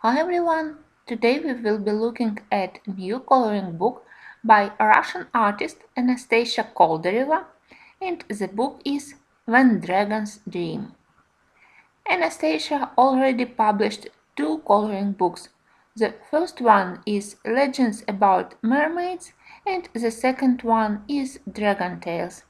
Hi everyone! Today we will be looking at a new coloring book by Russian artist Anastasia Koldareva, and the book is When Dragons Dream. Anastasia already published two coloring books. The first one is Legends about Mermaids and the second one is Dragon Tales.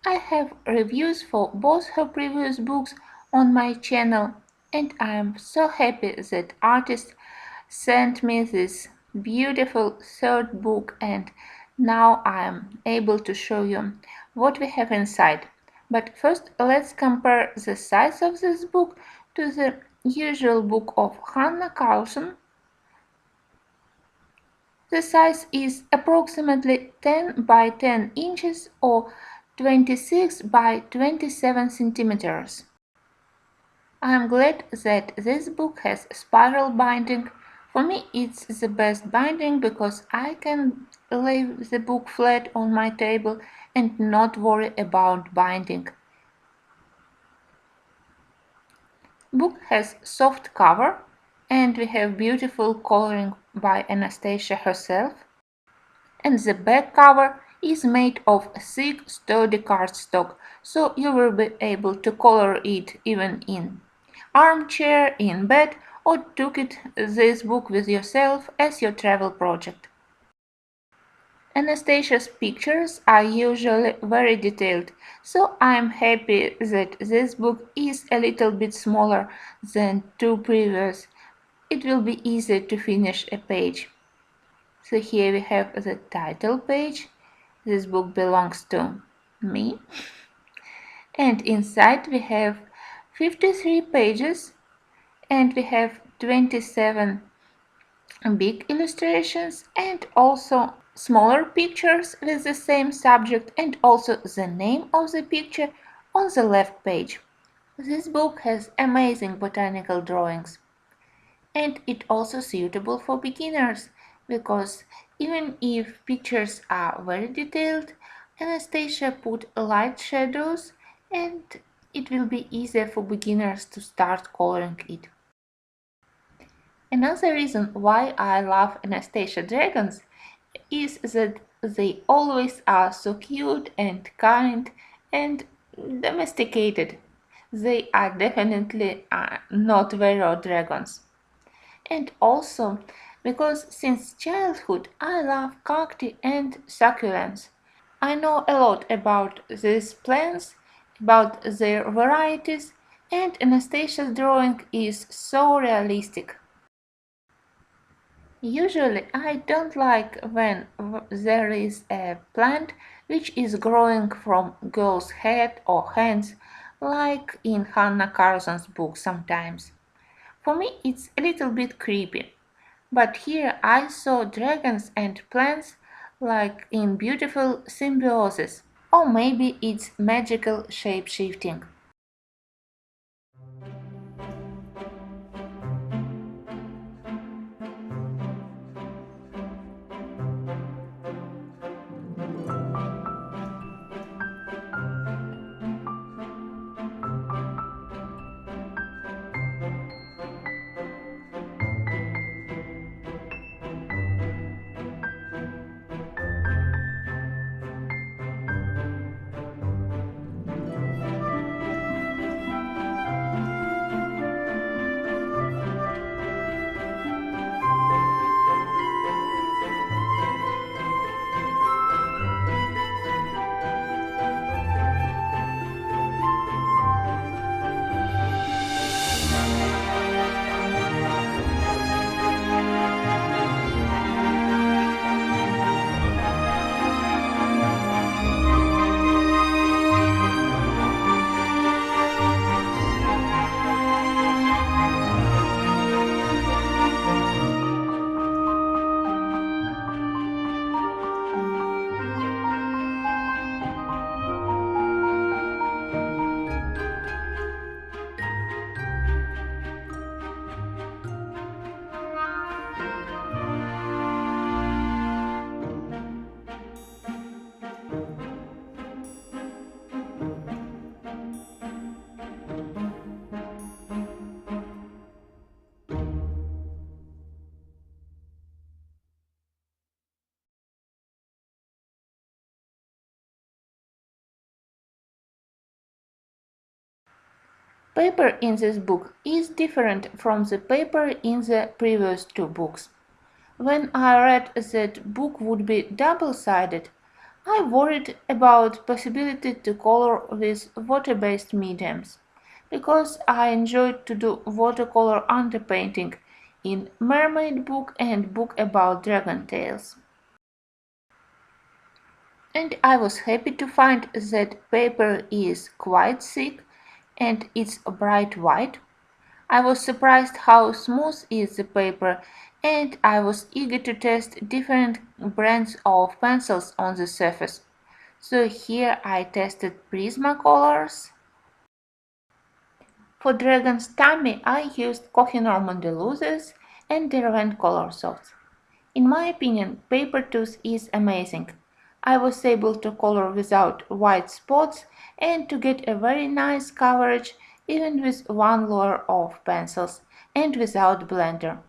I have reviews for both her previous books on my channel, and I am so happy that artist sent me this beautiful third book, and now I am able to show you what we have inside. But first let's compare the size of this book to the usual book of Hanna Carlson. The size is approximately 10 by 10 inches or 26 by 27 centimeters. I am glad that this book has spiral binding. For me it's the best binding because I can lay the book flat on my table and not worry about binding. Book has soft cover and we have beautiful coloring by Anastasia herself. And the back cover is made of thick, sturdy cardstock, so you will be able to color it even in armchair, in bed, or took it this book with yourself as your travel project. Anastasia's pictures are usually very detailed, so I'm happy that this book is a little bit smaller than two previous. It will be easier to finish a page. So here we have the title page. This book belongs to me. And inside we have 53 pages and we have 27 big illustrations and also smaller pictures with the same subject and also the name of the picture on the left page. This book has amazing botanical drawings. And it also suitable for beginners because even if pictures are very detailed, Anastasia put light shadows and it will be easier for beginners to start coloring it. Another reason why I love Anastasia dragons is that they always are so cute and kind and domesticated. They are definitely not Vero dragons. And also because since childhood I love cacti and succulents. I know a lot about these plants, about their varieties, and Anastasia's drawing is so realistic. Usually I don't like when there is a plant which is growing from girl's head or hands, like in Hannah Carson's book sometimes. For me it's a little bit creepy. But here I saw dragons and plants like in beautiful symbiosis, or maybe it's magical shape-shifting. Paper in this book is different from the paper in the previous two books. When I read that book would be double-sided, I worried about possibility to color with water-based mediums, because I enjoyed to do watercolor underpainting in Mermaid book and book about dragon tales. And I was happy to find that paper is quite thick and it's bright white. I was surprised how smooth is the paper, and I was eager to test different brands of pencils on the surface. So here I tested Prismacolors. For Dragon's tummy I used Kohinoor Mondeluzes and Derwent Color Softs. In my opinion, Paper Tooth is amazing. I was able to color without white spots and to get a very nice coverage even with one layer of pencils and without blender.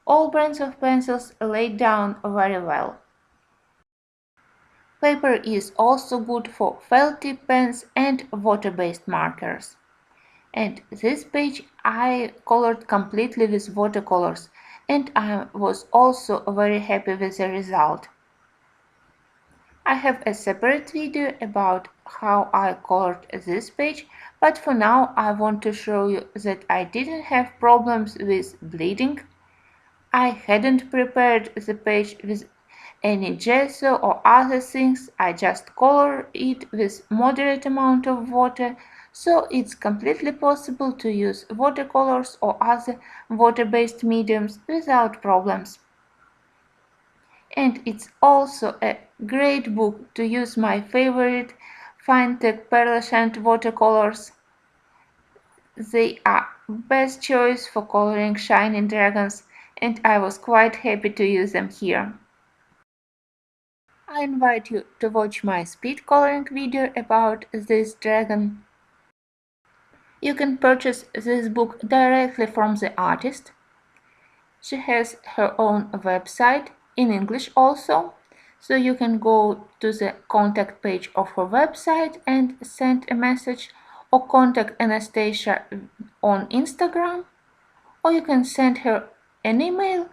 All brands of pencils laid down very well. Paper is also good for felt tip pens and water-based markers. And this page I colored completely with watercolors, and I was also very happy with the result. I have a separate video about how I colored this page, but for now I want to show you that I didn't have problems with bleeding. I hadn't prepared the page with any gesso or other things, I just color it with moderate amount of water, so it's completely possible to use watercolors or other water-based mediums without problems. And it's also a great book to use my favorite Finetec Perlachant watercolors. They are best choice for coloring shiny dragons, and I was quite happy to use them here. I invite you to watch my speed coloring video about this dragon. You can purchase this book directly from the artist. She has her own website, in English also, so you can go to the contact page of her website and send a message, or contact Anastasia on Instagram, or you can send her an email.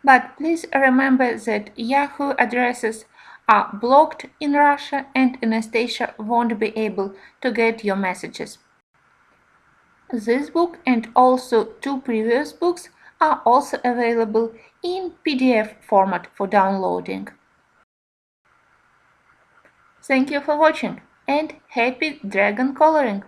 But please remember that Yahoo addresses are blocked in Russia and Anastasia won't be able to get your messages. This book and also two previous books are also available in PDF format for downloading. Thank you for watching and happy dragon coloring!